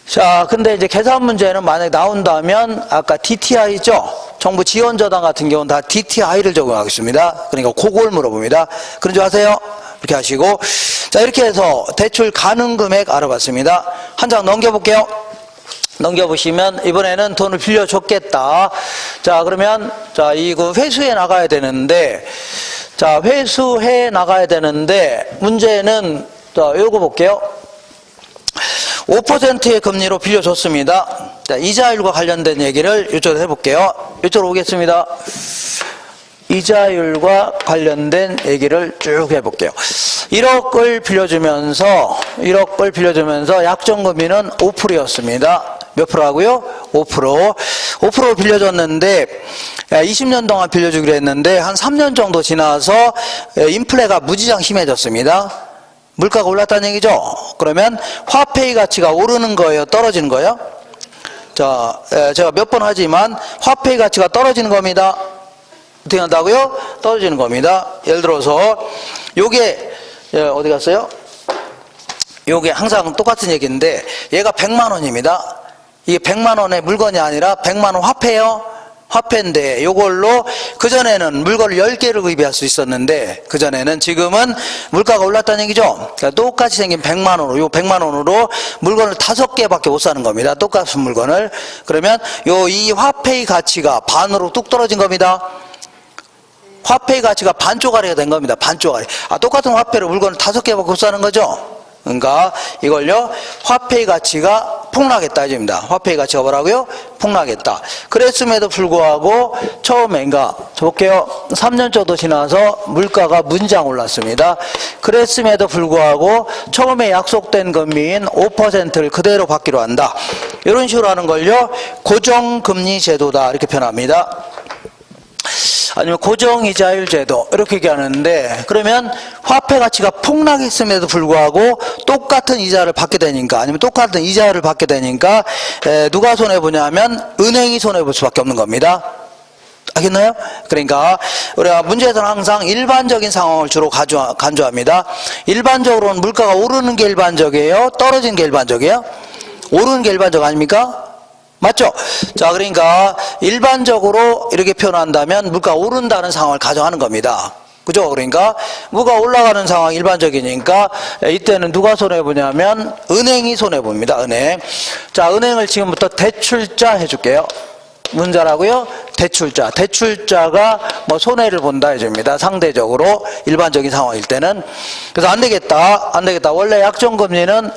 자, 근데 이제 계산 문제는 만약에 나온다면 아까 DTI죠? 정부 지원저당 같은 경우는 다 DTI를 적용하겠습니다. 그러니까 그걸 물어봅니다. 그런 줄 아세요? 이렇게 하시고 자, 이렇게 해서 대출 가능 금액 알아봤습니다. 한 장 넘겨볼게요. 넘겨보시면 이번에는 돈을 빌려줬겠다. 자, 그러면 자, 이거 회수해 나가야 되는데 자, 회수해 나가야 되는데 문제는 자, 요거 볼게요. 5%의 금리로 빌려줬습니다. 자, 이자율과 관련된 얘기를 이쪽으로 해볼게요. 이쪽으로 오겠습니다. 이자율과 관련된 얘기를 쭉 해볼게요. 1억을 빌려주면서 약정금리는 5%였습니다. 몇 프로라고요? 5%. 5% 빌려줬는데 20년 동안 빌려주기로 했는데 한 3년 정도 지나서 인플레가 무지장 심해졌습니다. 물가가 올랐다는 얘기죠. 그러면 화폐의 가치가 오르는 거예요? 떨어지는 거예요? 자, 제가 몇 번 하지만 화폐의 가치가 떨어지는 겁니다. 어떻게 한다고요? 떨어지는 겁니다. 예를 들어서 요게 어디 갔어요? 요게 항상 똑같은 얘기인데 얘가 100만 원입니다. 이게 100만 원의 물건이 아니라 100만 원 화폐예요. 화폐인데 요걸로 그전에는 물건을 10개를 구입할 수 있었는데 그전에는 지금은 물가가 올랐다는 얘기죠. 그러니까 똑같이 생긴 100만 원으로 요 100만 원으로 물건을 5개밖에 못 사는 겁니다. 똑같은 물건을. 그러면 이 화폐의 가치가 반으로 뚝 떨어진 겁니다. 화폐의 가치가 반쪽짜리가 된 겁니다. 반쪽짜리. 똑같은 화폐로 물건을 5개밖에 못 사는 거죠. 그러니까 이걸요 화폐의 가치가 폭락했다 이겁니다. 화폐의 가치가 뭐라고요? 폭락했다. 그랬음에도 불구하고 처음에 그러니까 볼게요. 3년 정도 지나서 물가가 문장 올랐습니다. 그랬음에도 불구하고 처음에 약속된 금리인 5%를 그대로 받기로 한다. 이런 식으로 하는 걸요 고정금리 제도다 이렇게 표현합니다. 아니면 고정이자율 제도 이렇게 얘기하는데 그러면 화폐 가치가 폭락했음에도 불구하고 똑같은 이자를 받게 되니까 아니면 똑같은 이자율을 받게 되니까 누가 손해보냐면 은행이 손해볼 수밖에 없는 겁니다. 알겠나요? 그러니까 우리가 문제에서는 항상 일반적인 상황을 주로 간주합니다. 일반적으로는 물가가 오르는 게 일반적이에요? 떨어지는 게 일반적이에요? 오르는 게 일반적 아닙니까? 맞죠? 자, 그러니까 일반적으로 이렇게 표현한다면 물가가 오른다는 상황을 가정하는 겁니다. 그죠? 그러니까 물가가 올라가는 상황이 일반적이니까 이때는 누가 손해보냐면 은행이 손해봅니다. 은행. 자, 은행을 지금부터 대출자 해줄게요. 문자라고요? 대출자. 대출자가 뭐 손해를 본다 해줍니다. 상대적으로 일반적인 상황일 때는. 그래서 안 되겠다. 원래 약정금리는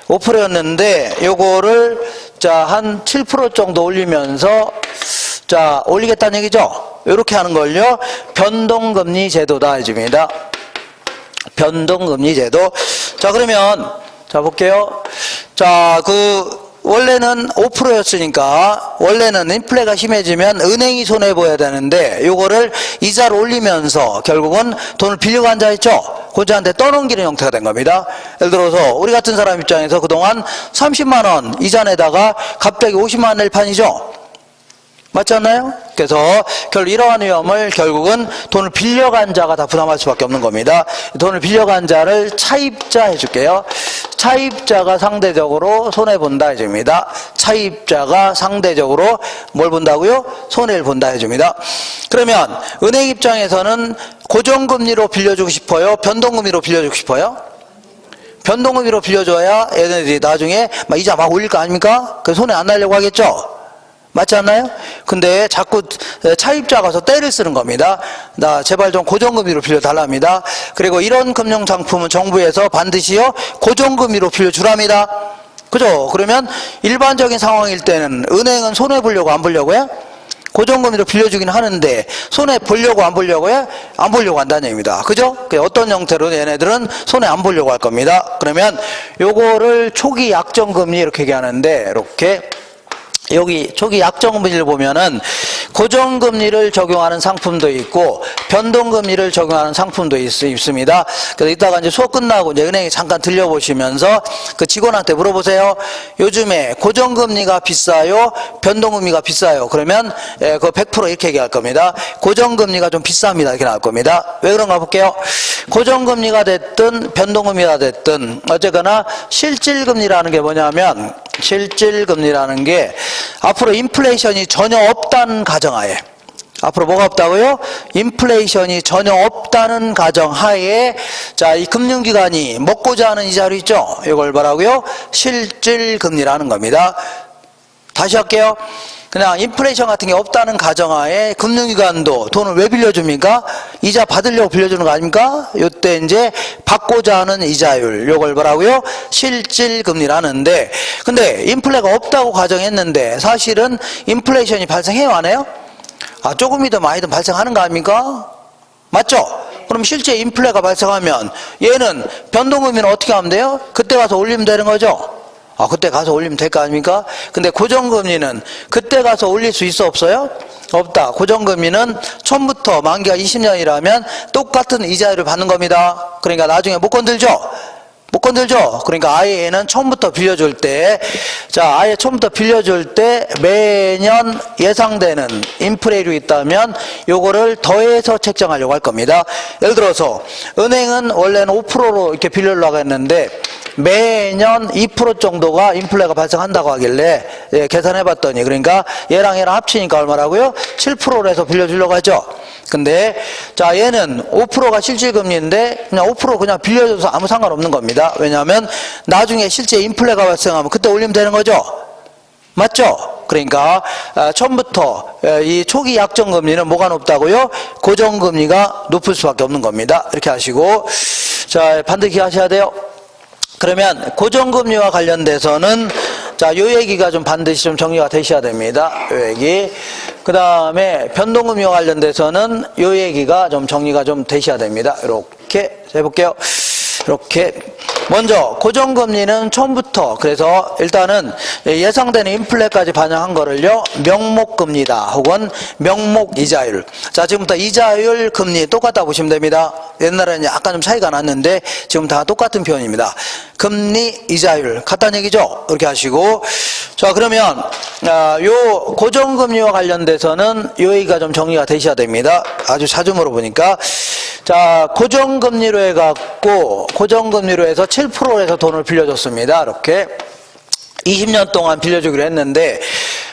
5%였는데 요거를 자, 한 7% 정도 올리면서 자, 올리겠다는 얘기죠? 이렇게 하는 걸요, 변동금리 제도다 해줍니다. 변동금리 제도. 자, 그러면, 자, 볼게요. 자, 원래는 5%였으니까, 원래는 인플레가 심해지면 은행이 손해보여야 되는데, 요거를 이자를 올리면서 결국은 돈을 빌려고 앉아있죠? 고자한테 떠넘기는 형태가 된 겁니다. 예를 들어서, 우리 같은 사람 입장에서 그동안 30만원 이자 내다가 갑자기 50만원 낼 판이죠? 맞지 않나요? 그래서 이러한 위험을 결국은 돈을 빌려간 자가 다 부담할 수밖에 없는 겁니다. 돈을 빌려간 자를 차입자 해줄게요. 차입자가 상대적으로 손해본다 해줍니다. 차입자가 상대적으로 뭘 본다고요? 손해를 본다 해줍니다. 그러면 은행 입장에서는 고정금리로 빌려주고 싶어요? 변동금리로 빌려주고 싶어요? 변동금리로 빌려줘야 얘네들이 나중에 이자 막 올릴 거 아닙니까? 그래서 손해 안 나려고 하겠죠? 맞지 않나요? 근데 자꾸 차입자가 가서 떼를 쓰는 겁니다. 나 제발 좀 고정금리로 빌려달랍니다. 그리고 이런 금융상품은 정부에서 반드시요 고정금리로 빌려주랍니다. 그죠? 그러면 일반적인 상황일 때는 은행은 손해 보려고 안 보려고요? 고정금리로 빌려주긴 하는데 손해 보려고 안 보려고요? 안 보려고 한다는 얘기입니다. 그죠? 어떤 형태로 얘네들은 손해 안 보려고 할 겁니다. 그러면 요거를 초기 약정금리 이렇게 얘기하는데, 이렇게 여기 초기 약정금리를 보면은 고정금리를 적용하는 상품도 있고 변동금리를 적용하는 상품도 있습니다. 그래서 이따가 이제 수업 끝나고 이제 은행에 잠깐 들려보시면서 그 직원한테 물어보세요. 요즘에 고정금리가 비싸요? 변동금리가 비싸요? 그러면 그 100% 이렇게 얘기할 겁니다. 고정금리가 좀 비쌉니다. 이렇게 나올 겁니다. 왜 그런가 볼게요. 고정금리가 됐든 변동금리가 됐든 어쨌거나 실질금리라는 게 뭐냐면, 실질금리라는 게 앞으로 인플레이션이 전혀 없다는 가정하에, 앞으로 뭐가 없다고요? 인플레이션이 전혀 없다는 가정하에, 자, 이 금융기관이 먹고자 하는 이자료 있죠? 이걸 뭐라고요? 실질금리라는 겁니다. 다시 할게요. 그냥 인플레이션 같은 게 없다는 가정하에 금융기관도 돈을 왜 빌려줍니까? 이자 받으려고 빌려주는 거 아닙니까? 요때 이제 받고자 하는 이자율, 요걸 뭐라고요? 실질금리라는데, 근데 인플레가 없다고 가정했는데 사실은 인플레이션이 발생해요, 안 해요? 조금이든 많이든 발생하는 거 아닙니까? 맞죠? 그럼 실제 인플레가 발생하면 얘는 변동금리는 어떻게 하면 돼요? 그때 가서 올리면 되는 거죠? 그때 가서 올리면 될 거 아닙니까? 근데 고정금리는 그때 가서 올릴 수 있어, 없어요? 없다. 고정금리는 처음부터 만기가 20년이라면 똑같은 이자율을 받는 겁니다. 그러니까 나중에 못 건들죠? 못 건들죠? 그러니까 아예 얘는 처음부터 빌려줄 때, 자, 아예 처음부터 빌려줄 때 매년 예상되는 인플레율이 있다면 요거를 더해서 책정하려고 할 겁니다. 예를 들어서 은행은 원래는 5%로 이렇게 빌려주려고 했는데 매년 2% 정도가 인플레가 발생한다고 하길래 계산해 봤더니, 그러니까 얘랑 합치니까 얼마라고요? 7%로 해서 빌려주려고 하죠. 근데 자, 얘는 5%가 실질금리인데 그냥 5% 그냥 빌려줘서 아무 상관없는 겁니다. 왜냐하면 나중에 실제 인플레가 발생하면 그때 올리면 되는 거죠. 맞죠? 그러니까 처음부터 이 초기 약정금리는 뭐가 높다고요? 고정금리가 높을 수밖에 없는 겁니다. 이렇게 하시고, 자, 반드시 하셔야 돼요. 그러면 고정금리와 관련돼서는 자, 요 얘기가 좀 반드시 좀 정리가 되셔야 됩니다. 요 얘기. 그 다음에 변동금리와 관련돼서는 요 얘기가 좀 정리가 좀 되셔야 됩니다. 이렇게 해볼게요. 이렇게 먼저 고정금리는 처음부터, 그래서 일단은 예상되는 인플레까지 반영한 거를요 명목금리다 혹은 명목이자율. 자, 지금부터 이자율 금리 똑같다 보시면 됩니다. 옛날에는 약간 좀 차이가 났는데 지금 다 똑같은 표현입니다. 금리 이자율 같다는 얘기죠. 이렇게 하시고, 자, 그러면 요 고정금리와 관련돼서는 요 얘기가 좀 정리가 되셔야 됩니다. 아주 자주 물어보니까. 자, 고정금리로 해갖고 고정금리로 해서 7% 해서 돈을 빌려줬습니다. 이렇게 20년 동안 빌려주기로 했는데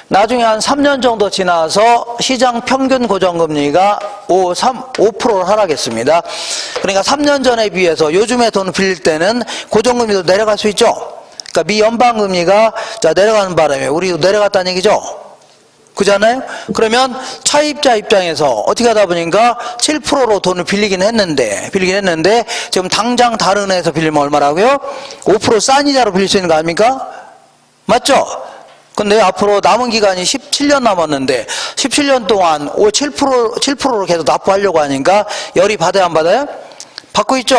나중에 한 3년 정도 지나서 시장 평균 고정금리가 5%로 하락했습니다. 그러니까 3년 전에 비해서 요즘에 돈을 빌릴 때는 고정금리도 내려갈 수 있죠. 그러니까 미 연방금리가 자, 내려가는 바람에 우리도 내려갔다는 얘기죠. 그잖아요? 그러면 차입자 입장에서 어떻게 하다 보니까 7%로 돈을 빌리긴 했는데 지금 당장 다른 애에서 빌리면 얼마라고요? 5% 싼 이자로 빌릴 수 있는 거 아닙니까? 맞죠? 근데 앞으로 남은 기간이 17년 남았는데 17년 동안 7%로 계속 납부하려고 하니까 열이 받아야 안 받아요? 받고 있죠?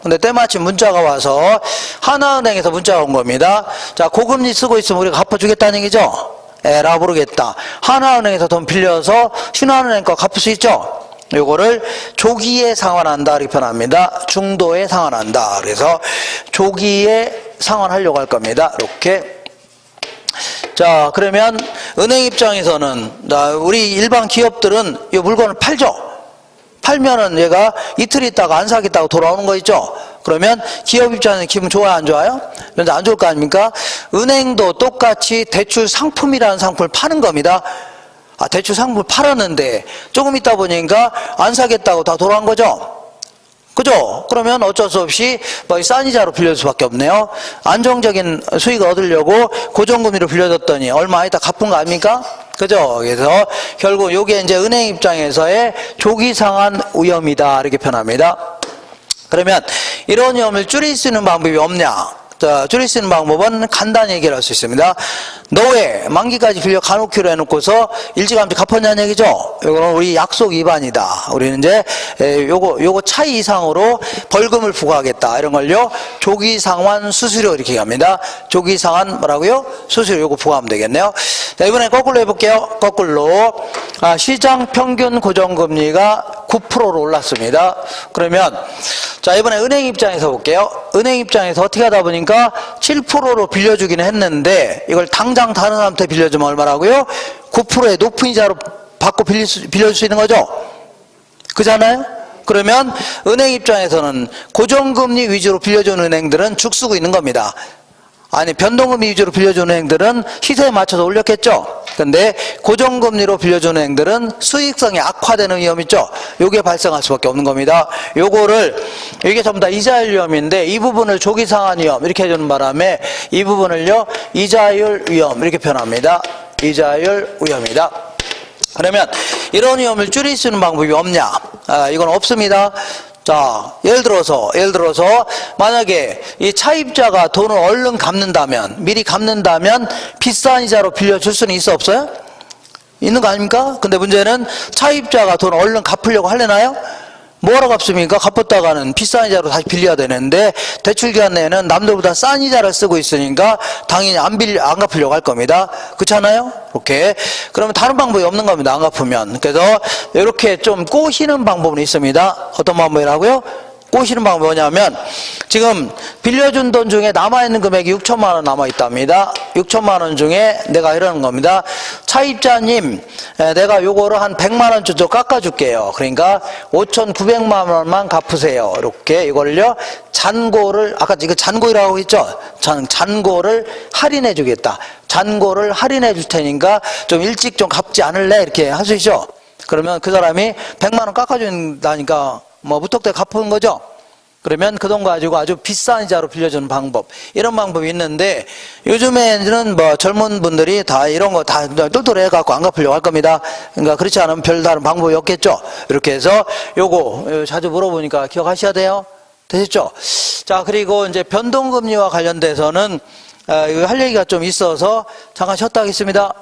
근데 때마침 문자가 와서 하나은행에서 문자가 온 겁니다. 자, 고금리 쓰고 있으면 우리가 갚아주겠다는 얘기죠? 에라 모르겠다. 하나은행에서 돈 빌려서 신한은행 거 갚을 수 있죠? 요거를 조기에 상환한다 이렇게 표현합니다. 중도에 상환한다. 그래서 조기에 상환하려고 할 겁니다. 이렇게. 자, 그러면 은행 입장에서는 우리 일반 기업들은 이 물건을 팔죠. 팔면은 얘가 이틀 있다가 안 사겠다고 돌아오는 거 있죠. 그러면 기업 입장에서는 기분 좋아요, 안 좋아요? 근데 안 좋을 거 아닙니까? 은행도 똑같이 대출 상품이라는 상품을 파는 겁니다. 아, 대출 상품을 팔았는데 조금 있다 보니까 안 사겠다고 다 돌아온 거죠. 그죠? 그러면 어쩔 수 없이 싼 이자로 빌려줄 수밖에 없네요. 안정적인 수익을 얻으려고 고정금리로 빌려줬더니 얼마 있다 갚은 거 아닙니까? 그죠? 그래서 결국 요게 이제 은행 입장에서의 조기 상환 위험이다 이렇게 표현합니다. 그러면 이런 위험을 줄일 수 있는 방법이 없냐? 자, 줄일 수 있는 방법은 간단히 해결할 수 있습니다. 너왜 만기까지 빌려 가놓기로 해놓고서 일찌감치 갚았냐는 얘기죠. 이거는 우리 약속 위반이다. 우리는 이제 요거 차이 이상으로 벌금을 부과하겠다 이런 걸요 조기 상환 수수료 이렇게 합니다. 조기 상환 뭐라고요? 수수료 요거 부과하면 되겠네요. 자, 이번에 거꾸로 해볼게요. 거꾸로 시장 평균 고정금리가 9%로 올랐습니다. 그러면 자, 이번에 은행 입장에서 볼게요. 은행 입장에서 어떻게 하다 보니까 7%로 빌려주기는 했는데 이걸 당장 다른 사람한테 빌려주면 얼마라고요? 9%의 높은 이자로 받고 빌려줄 수 있는 거죠. 그잖아요? 그러면 은행 입장에서는 고정금리 위주로 빌려주는 은행들은 죽쓰고 있는 겁니다. 아니, 변동금리 위주로 빌려주는 은행들은 시세에 맞춰서 올렸겠죠. 근데 고정금리로 빌려주는 은행들은 수익성이 악화되는 위험이 있죠. 요게 발생할 수밖에 없는 겁니다. 이게 전부 다 이자율 위험인데 이 부분을 조기 상환 위험 이렇게 해주는 바람에 이 부분을요 이자율 위험 이렇게 표현합니다. 이자율 위험이다. 그러면 이런 위험을 줄일 수 있는 방법이 없냐? 이건 없습니다. 자, 예를 들어서 만약에 이 차입자가 돈을 얼른 갚는다면, 미리 갚는다면 비싼 이자로 빌려줄 수는 있어 없어요? 있는 거 아닙니까? 근데 문제는 차입자가 돈을 얼른 갚으려고 하려나요? 뭐하러 갚습니까? 갚았다가는 비싼 이자로 다시 빌려야 되는데 대출 기간 내에는 남들보다 싼 이자를 쓰고 있으니까 당연히 안 갚으려고 할 겁니다. 그렇잖아요? 이렇게. 그러면 다른 방법이 없는 겁니다. 안 갚으면. 그래서 이렇게 좀 꼬시는 방법은 있습니다. 어떤 방법이라고요? 꼬시는 방법이 뭐냐면 지금 빌려준 돈 중에 남아있는 금액이 6천만 원 남아있답니다. 6천만 원 중에 내가 이러는 겁니다. 차입자님, 내가 요거를 한 100만 원 정도 깎아줄게요. 그러니까 5,900만 원만 갚으세요. 이렇게 이걸요 잔고를, 아까 이거 잔고이라고 했죠? 잔고를 할인해 주겠다. 잔고를 할인해 줄 테니까 좀 일찍 좀 갚지 않을래? 이렇게 할 수 있죠? 그러면 그 사람이 100만 원 깎아준다니까 무턱대고 갚은 거죠. 그러면 그 돈 가지고 아주 비싼 이자로 빌려주는 방법, 이런 방법이 있는데 요즘에는 젊은 분들이 다 이런 거 다 똘똘해 갖고 안 갚으려고 할 겁니다. 그러니까 그렇지 않으면 별다른 방법이 없겠죠. 이렇게 해서 요거 자주 물어보니까 기억하셔야 돼요. 되셨죠? 자, 그리고 이제 변동금리와 관련돼서는 할 얘기가 좀 있어서 잠깐 쉬었다 하겠습니다.